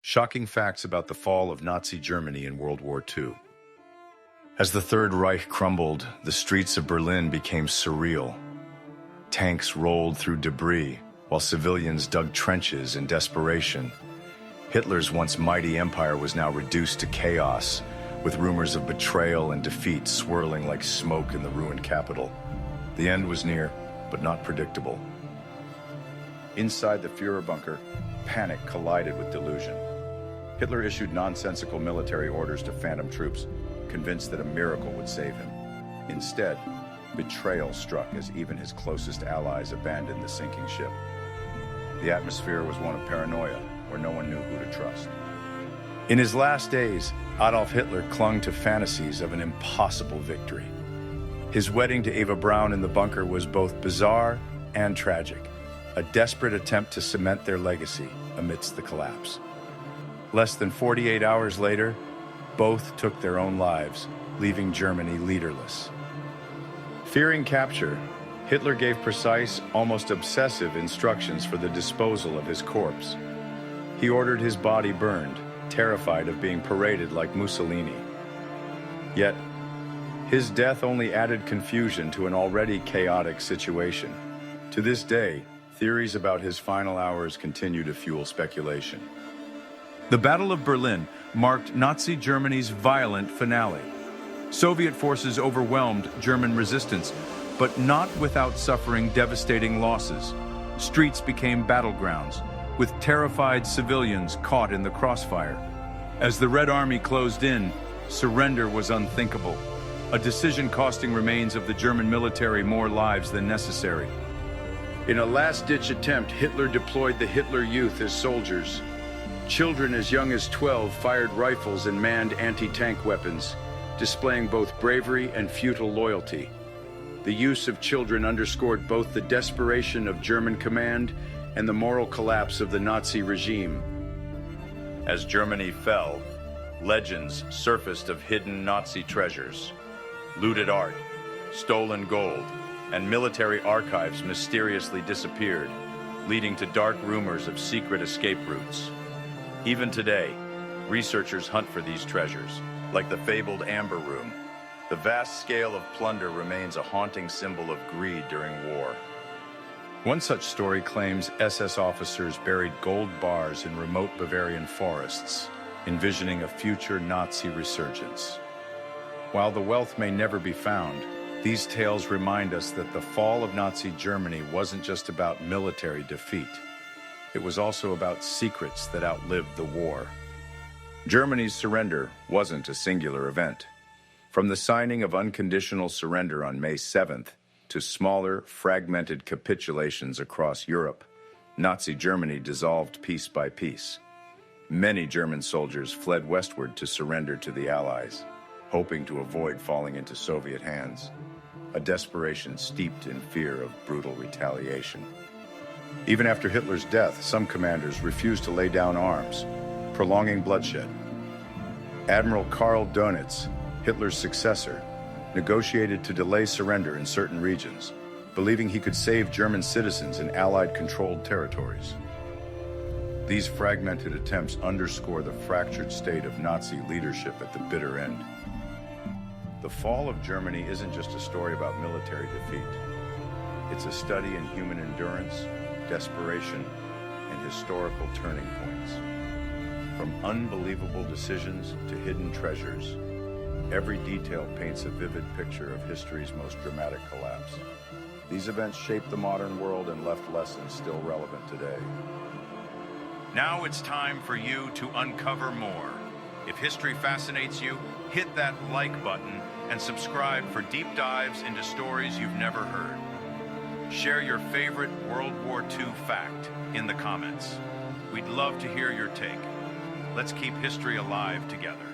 Shocking facts about the fall of Nazi Germany in World War II. As the Third Reich crumbled, the streets of Berlin became surreal. Tanks rolled through debris, while civilians dug trenches in desperation. Hitler's once mighty empire was now reduced to chaos, with rumors of betrayal and defeat swirling like smoke in the ruined capital. The end was near, but not predictable. Inside the Führer bunker, panic collided with delusion. Hitler issued nonsensical military orders to phantom troops, convinced that a miracle would save him. Instead, betrayal struck as even his closest allies abandoned the sinking ship. The atmosphere was one of paranoia, where no one knew who to trust. In his last days, Adolf Hitler clung to fantasies of an impossible victory. His wedding to Eva Braun in the bunker was both bizarre and tragic, a desperate attempt to cement their legacy amidst the collapse. Less than 48 hours later, both took their own lives, leaving Germany leaderless. Fearing capture, Hitler gave precise, almost obsessive instructions for the disposal of his corpse. He ordered his body burned, terrified of being paraded like Mussolini. Yet, his death only added confusion to an already chaotic situation. To this day, theories about his final hours continue to fuel speculation. The Battle of Berlin marked Nazi Germany's violent finale. Soviet forces overwhelmed German resistance, but not without suffering devastating losses. Streets became battlegrounds, with terrified civilians caught in the crossfire. As the Red Army closed in, surrender was unthinkable, a decision costing remains of the German military more lives than necessary. In a last-ditch attempt, Hitler deployed the Hitler Youth as soldiers. Children as young as 12 fired rifles and manned anti-tank weapons, displaying both bravery and futile loyalty. The use of children underscored both the desperation of German command and the moral collapse of the Nazi regime. As Germany fell, legends surfaced of hidden Nazi treasures. Looted art, stolen gold, and military archives mysteriously disappeared, leading to dark rumors of secret escape routes. Even today, researchers hunt for these treasures, like the fabled Amber Room. The vast scale of plunder remains a haunting symbol of greed during war. One such story claims SS officers buried gold bars in remote Bavarian forests, envisioning a future Nazi resurgence. While the wealth may never be found, these tales remind us that the fall of Nazi Germany wasn't just about military defeat. It was also about secrets that outlived the war. Germany's surrender wasn't a singular event. From the signing of unconditional surrender on May 7th to smaller, fragmented capitulations across Europe, Nazi Germany dissolved piece by piece. Many German soldiers fled westward to surrender to the Allies, hoping to avoid falling into Soviet hands, a desperation steeped in fear of brutal retaliation. Even after Hitler's death, some commanders refused to lay down arms, prolonging bloodshed. Admiral Karl Dönitz, Hitler's successor, negotiated to delay surrender in certain regions, believing he could save German citizens in Allied-controlled territories. These fragmented attempts underscore the fractured state of Nazi leadership at the bitter end. The fall of Germany isn't just a story about military defeat. It's a study in human endurance, desperation, and historical turning points. From unbelievable decisions to hidden treasures, every detail paints a vivid picture of history's most dramatic collapse. These events shaped the modern world and left lessons still relevant today. Now it's time for you to uncover more. If history fascinates you, hit that like button and subscribe for deep dives into stories you've never heard. Share your favorite World War II fact in the comments. We'd love to hear your take. Let's keep history alive together.